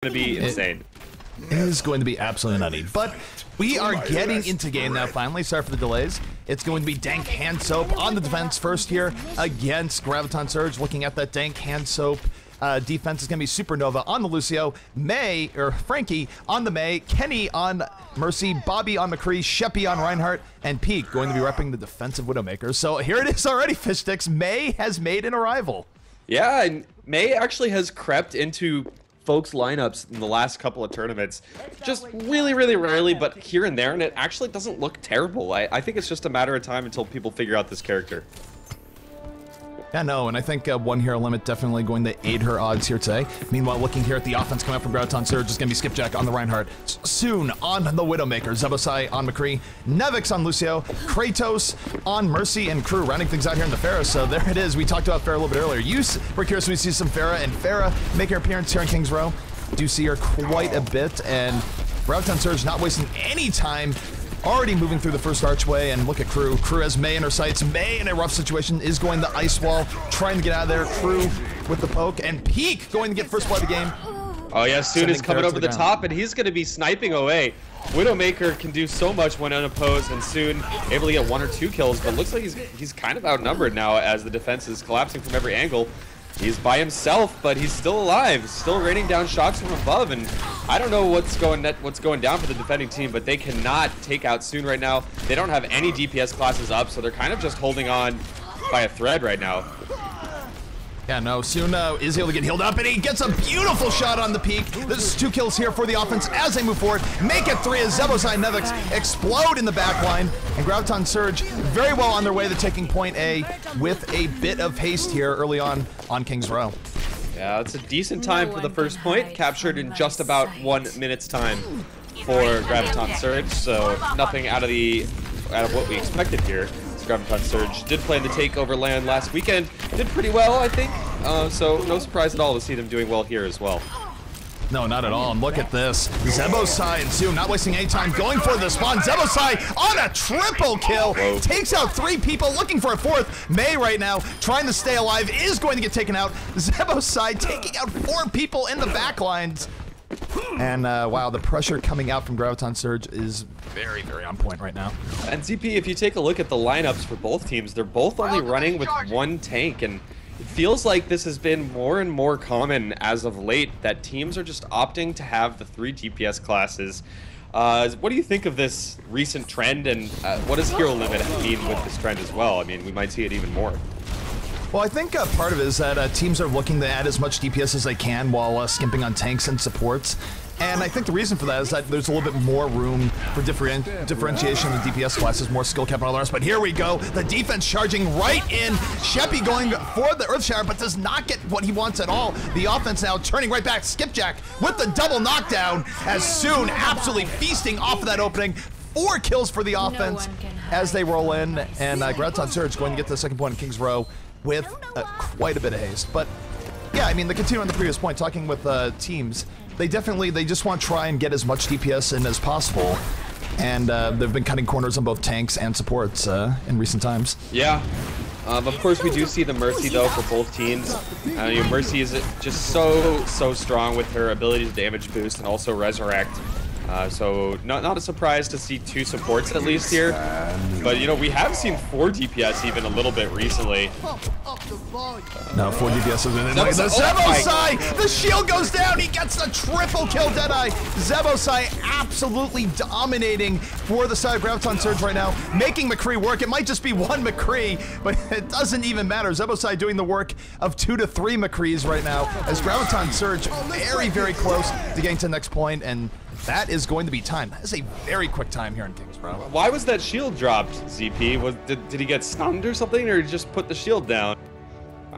Going to be insane. It is going to be absolutely nutty. But we are getting into game now, finally. Sorry for the delays. It's going to be D.Handsoap on the defense first here against Graviton Surge. Looking at that D.Handsoap defense is going to be Supernova on the Lucio, Frankie on the May, Kenny on Mercy, Bobby on McCree, Sheppy on Reinhardt, and Peak going to be repping the defensive Widowmaker. So here it is already, Fish Sticks. May has made an arrival. Yeah, and May actually has crept into folks' lineups in the last couple of tournaments. Just really, really rarely, but here and there, and it actually doesn't look terrible. I think it's just a matter of time until people figure out this character. Yeah, no, and I think one hero limit definitely going to aid her odds here today. Meanwhile, looking here at the offense coming up from Graviton Surge is going to be Skipjack on the Reinhardt, Soon on the Widowmaker, Zebosai on McCree, Nevix on Lucio, Kratos on Mercy, and Crew rounding things out here in the Pharah. So there it is. We talked about Pharah a little bit earlier. We're curious when we see some Pharah, and Pharah making her appearance here in King's Row. Do see her quite a bit, and Graviton Surge not wasting any time. Already moving through the first archway, and look at Crew. Crew has May in her sights. May in a rough situation is going the ice wall, trying to get out of there. Crew with the poke, and Peak going to get first blood of the game. Oh yeah, Soon is coming over the top, and he's going to be sniping away. Widowmaker can do so much when unopposed, and Soon able to get 1 or 2 kills, but looks like he's kind of outnumbered now as the defense is collapsing from every angle. He's by himself, but he's still alive, still raining down shots from above, and I don't know what's going down for the defending team, but they cannot take out Soon right now. They don't have any DPS classes up, so they're kind of just holding on by a thread right now. Yeah, no, Soon is able to get healed up, and he gets a beautiful shot on the Peak. This is 2 kills here for the offense as they move forward. Make it 3 as Zebosai and Nevix explode in the back line, and Graviton Surge very well on their way to taking point A with a bit of haste here early on King's Row. Yeah, it's a decent time for the first point, captured in just about 1 minute's time for Graviton Surge, so nothing out of what we expected here. Graviton Surge did plan to take over land last weekend, did pretty well, I think, so no surprise at all to see them doing well here as well. No, not at all, and look at this. Zebosai and Soon not wasting any time, going for the spawn. Zebosai on a triple kill, takes out 3 people, looking for a 4th. May right now, trying to stay alive, is going to get taken out. Zebosai taking out 4 people in the back lines. And wow, the pressure coming out from Graviton Surge is very, very on point right now. And ZP, if you take a look at the lineups for both teams, they're both only running with 1 tank, and it feels like this has been more and more common as of late, that teams are just opting to have the 3 DPS classes. What do you think of this recent trend, and what does hero limit mean with this trend as well? I mean, we might see it even more. Well, I think part of it is that teams are looking to add as much DPS as they can while skimping on tanks and supports. And I think the reason for that is that there's a little bit more room for differentiation in the DPS classes, more skill cap and all the rest. But here we go, the defense charging right in. Sheppy going for the Earth Shower, but does not get what he wants at all. The offense now turning right back. Skipjack with the double knockdown, as Soon absolutely feasting off of that opening. 4 kills for the offense as they roll in, and Graviton Surge going to get the 2nd point in King's Row with quite a bit of haste. But yeah, I mean, to continue on the previous point, talking with teams, they just want to try and get as much DPS in as possible, and they've been cutting corners on both tanks and supports in recent times. Yeah. Of course, we do see the Mercy, though, for both teams. Mercy is just so strong with her ability to damage boost and also resurrect. So not a surprise to see 2 supports at least here, but you know, we have seen 4 DPS even a little bit recently. No, 4 DPS is in the Zebosai! The shield goes down, he gets a triple kill, Deadeye. Zebosai absolutely dominating for the side of Graviton Surge right now, making McCree work. It might just be 1 McCree, but it doesn't even matter. Zebosai doing the work of 2 to 3 McCrees right now, as Graviton Surge very, very close to getting to the next point, and that is going to be time. That is a very quick time here in King's Row. Why was that shield dropped, ZP? Did he get stunned or something, or did he just put the shield down?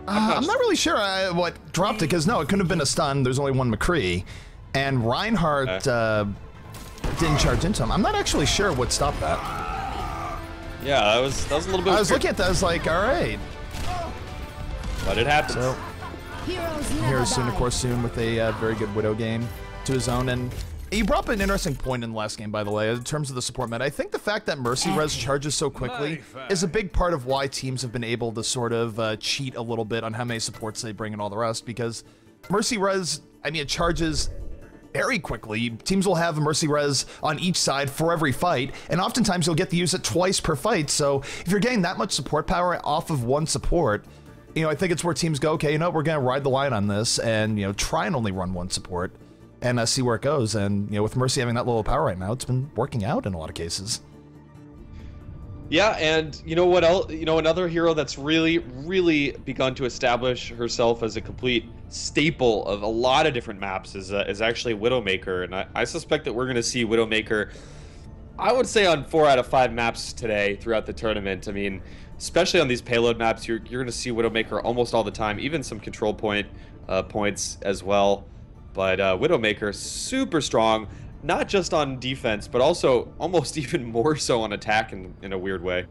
I'm not really sure what dropped it, because no, it couldn't have been a stun. There's only 1 McCree, and Reinhardt didn't charge into him. I'm not actually sure what stopped that. Yeah, that was a little bit. I was looking at that, I was like, all right. But it happens. So, here's Soon, of course, Soon with a very good Widow game to his own, and you brought up an interesting point in the last game, by the way, in terms of the support meta. I think the fact that Mercy res charges so quickly is a big part of why teams have been able to sort of cheat a little bit on how many supports they bring and all the rest, because Mercy res, I mean, it charges very quickly. Teams will have Mercy Res on each side for every fight, and oftentimes you'll get to use it twice per fight. So if you're getting that much support power off of one support, you know, I think it's where teams go, okay, you know, we're going to ride the line on this and, you know, try and only run one support and see where it goes. And, you know, with Mercy having that little power right now, it's been working out in a lot of cases. Yeah, and you know what else? You know, another hero that's really begun to establish herself as a complete staple of a lot of different maps is actually Widowmaker, and I suspect that we're going to see Widowmaker, I would say, on 4 out of 5 maps today throughout the tournament. I mean, especially on these payload maps, you're going to see Widowmaker almost all the time, even some control points as well. But Widowmaker, super strong. Not just on defense, but also almost even more so on attack in a weird way.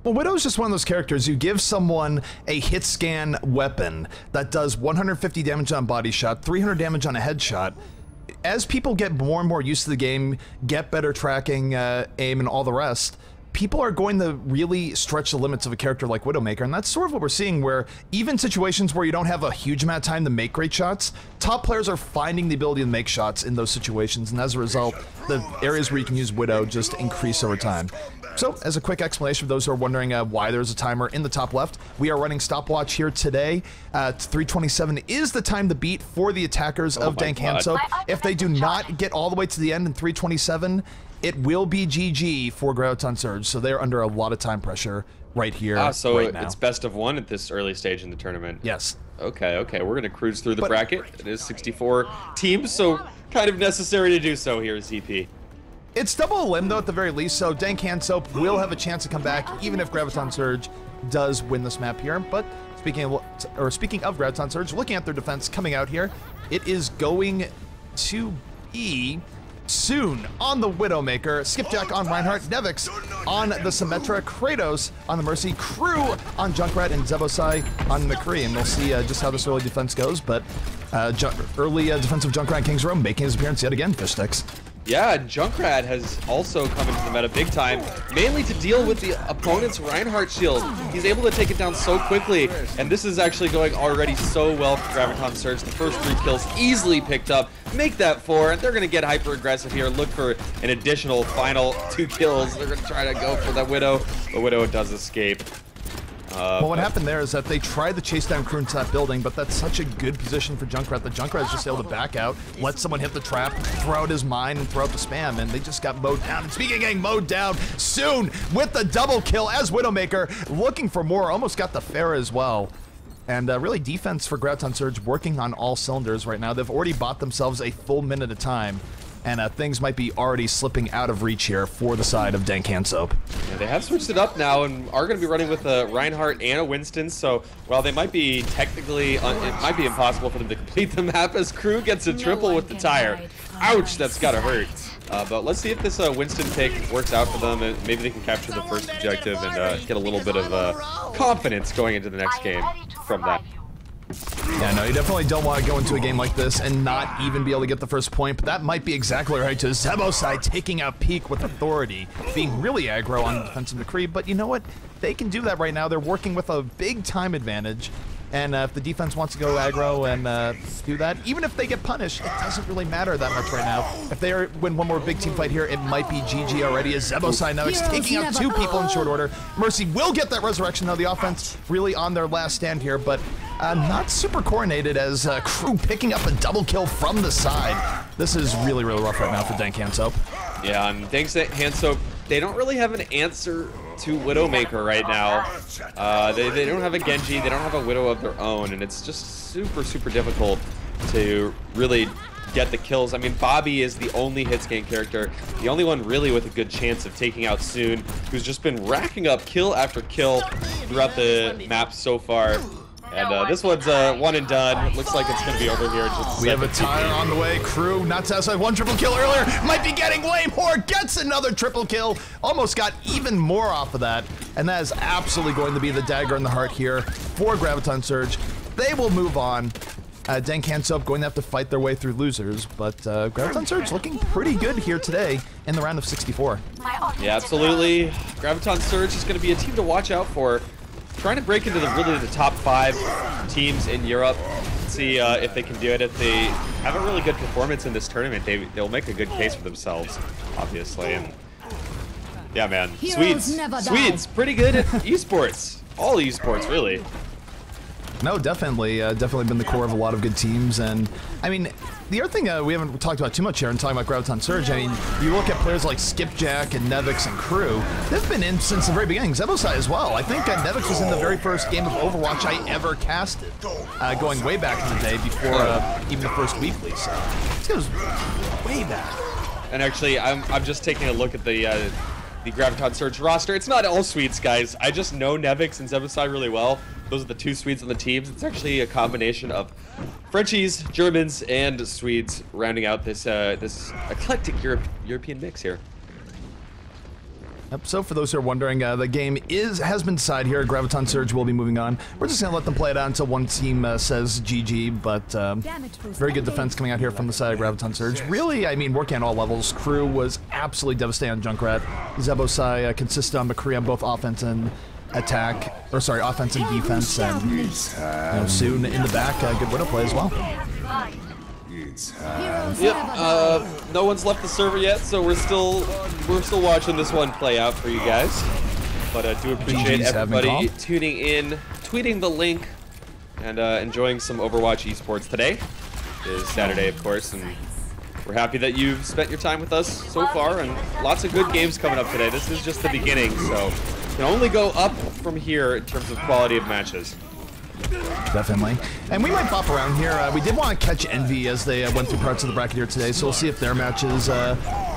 Well, Widow's just one of those characters. You give someone a hit scan weapon that does 150 damage on body shot, 300 damage on a headshot. As people get more and more used to the game, get better tracking, aim, and all the rest, people are going to really stretch the limits of a character like Widowmaker, and that's sort of what we're seeing, where even situations where you don't have a huge amount of time to make great shots, top players are finding the ability to make shots in those situations, and as a result, the areas where you can use Widow just increase over time. So, as a quick explanation for those who are wondering why there's a timer in the top left, we are running stopwatch here today. 3:27 is the time to beat for the attackers of D.Handsoap. If they do not get all the way to the end in 3:27, it will be GG for Graviton Surge, so they're under a lot of time pressure right here, so right now. It's best of 1 at this early stage in the tournament. Yes. Okay, we're going to cruise through the bracket. It is 64 teams, so kind of necessary to do so here, ZP. It's double a limb, though, at the very least, so D.Handsoap will have a chance to come back, even if Graviton Surge does win this map here. But speaking of Graviton Surge, looking at their defense coming out here, it is going to be soon on the Widowmaker, Skipjack on Reinhardt, Nevix on the Symmetra, Kratos on the Mercy, Crew on Junkrat, and Zebosai on McCree. And we'll see just how this early defense goes, but early defensive Junkrat King's Row making his appearance yet again, fish sticks. Yeah, Junkrat has also come into the meta big time, mainly to deal with the opponent's Reinhardt shield. He's able to take it down so quickly, and this is actually going already so well for Graviton Surge. The first 3 kills easily picked up, make that 4, and they're going to get hyper-aggressive here, look for an additional final 2 kills. They're going to try to go for that Widow, but Widow does escape. Well, what happened there is that they tried to chase down Crew into that building, but that's such a good position for Junkrat. The Junkrat is just able to back out, let someone hit the trap, throw out his mine, and throw out the spam, and they just got mowed down. And speaking of getting mowed down, soon with the double kill as Widowmaker, looking for more, almost got the fair as well. And really, defense for Graviton Surge working on all cylinders right now. They've already bought themselves a full minute of time, and things might be already slipping out of reach here for the side of D.Handsoap. Yeah, they have switched it up now and are going to be running with a Reinhardt and a Winston, so while they might be technically, it might be impossible for them to complete the map as Crew gets a triple with the tire. Ouch, that's got to hurt. But let's see if this Winston pick works out for them, and maybe they can capture the first objective and get a little bit of confidence going into the next game from that. Yeah, no, you definitely don't want to go into a game like this and not even be able to get the first point, but that might be exactly right to Zebosai taking out Peak with authority, being really aggro on the defensive McCree, but you know what? They can do that right now. They're working with a big time advantage, and if the defense wants to go aggro and do that, even if they get punished, it doesn't really matter that much right now. If they win one more big team fight here, it might be GG already as Zebosai now taking out 2 people in short order. Mercy will get that resurrection, though. The offense really on their last stand here, but not super coordinated as Crew picking up a double kill from the side. This is really rough right now for D.Handsoap. Yeah, and D.Handsoap, they don't really have an answer to Widowmaker right now. They don't have a Genji, they don't have a Widow of their own, and it's just super difficult to really get the kills. I mean, Bobby is the only hitscan character, the only one really with a good chance of taking out Soon, who's just been racking up kill after kill throughout the map so far. And this one's one and done. It looks like it's going to be over here. We have a tire on the way. Crew not satisfied. 1 triple kill earlier. Might be getting way more. Gets another triple kill. Almost got even more off of that. And that is absolutely going to be the dagger in the heart here for Graviton Surge. They will move on. D.Handsoap going to have to fight their way through losers. But Graviton Surge looking pretty good here today in the round of 64. Yeah, absolutely. Graviton Surge is going to be a team to watch out for. Trying to break into the top 5 teams in Europe. see if they can do it. If they have a really good performance in this tournament, they'll make a good case for themselves, obviously. And yeah, man, Swedes, pretty good at esports. All esports, really. No, definitely been the core of a lot of good teams. And I mean, the other thing we haven't talked about too much here in talking about Graviton Surge, I mean, you look at players like Skipjack and Nevix and Crew, they've been in since the very beginning. Zebosai as well. I think Nevix was in the very first game of Overwatch I ever casted, going way back in the day before even the first weekly. So this goes way back. And actually, I'm just taking a look at the Graviton Surge roster. It's not all Swedes, guys. I just know Nevix and Zebosai really well. Those are the two Swedes on the teams. It's actually a combination of Frenchies, Germans, and Swedes rounding out this this eclectic European mix here. Yep, so for those who are wondering, the game has been decided here. Graviton Surge will be moving on. We're just going to let them play it out until one team says GG, but very good defense coming out here from the side of Graviton Surge. Really, I mean, working on all levels. Crew was absolutely devastating on Junkrat. Zebosai consistent on McCree on both offense and attack, or sorry, offense and defense, and soon in the back, good window play as well. Yep, no one's left the server yet, so we're still watching this one play out for you guys. But I do appreciate everybody tuning in, tweeting the link, and enjoying some Overwatch esports today. It is Saturday, of course, and we're happy that you've spent your time with us so far, and lots of good games coming up today. This is just the beginning, so it can only go up from here in terms of quality of matches. Definitely. And we might pop around here. We did want to catch Envy as they went through parts of the bracket here today, so we'll see if their match is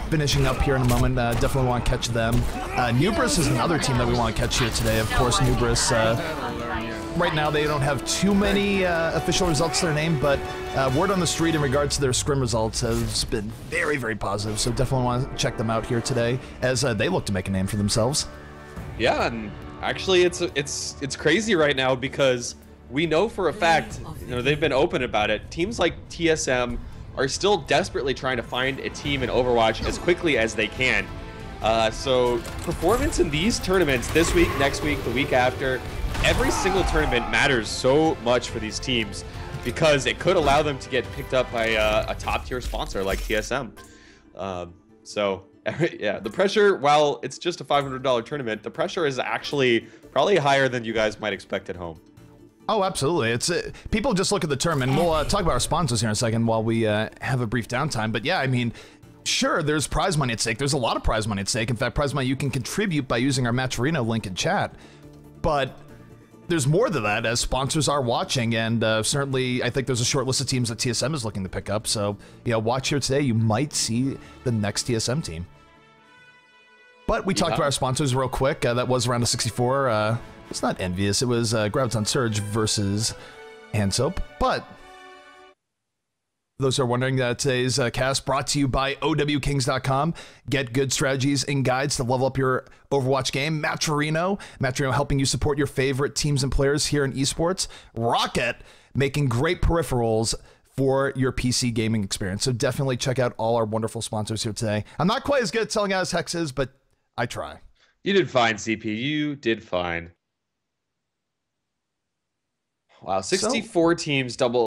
finishing up here in a moment. Definitely want to catch them. Nubris is another team that we want to catch here today. Of course, Nubris, right now they don't have too many official results to their name, but word on the street in regards to their scrim results has been very, very positive, so definitely want to check them out here today as they look to make a name for themselves. Yeah, and actually it's crazy right now because we know for a fact, you know, they've been open about it. Teams like TSM are still desperately trying to find a team in Overwatch as quickly as they can. So performance in these tournaments this week, next week, the week after, every single tournament matters so much for these teams because it could allow them to get picked up by a top tier sponsor like TSM. So yeah, the pressure, while it's just a $500 tournament, the pressure is actually probably higher than you guys might expect at home. Oh, absolutely. It's people just look at the tournament. We'll talk about our sponsors here in a second while we have a brief downtime. But yeah, I mean, sure, there's prize money at stake. There's a lot of prize money at stake. In fact, prize money you can contribute by using our Match Arena link in chat. But there's more to that as sponsors are watching, and certainly I think there's a short list of teams that TSM is looking to pick up. So, you know, watch here today. You might see the next TSM team. But we talked about our sponsors real quick. That was Round of 64. It's not envious. It was Graviton Surge versus D.Handsoap. But those who are wondering, today's cast brought to you by OWKings.com. Get good strategies and guides to level up your Overwatch game. Matcherino helping you support your favorite teams and players here in esports. Rocket making great peripherals for your PC gaming experience. So definitely check out all our wonderful sponsors here today. I'm not quite as good at telling out as hexes, but I try. You did fine, CP. You did fine. Wow, 64 teams double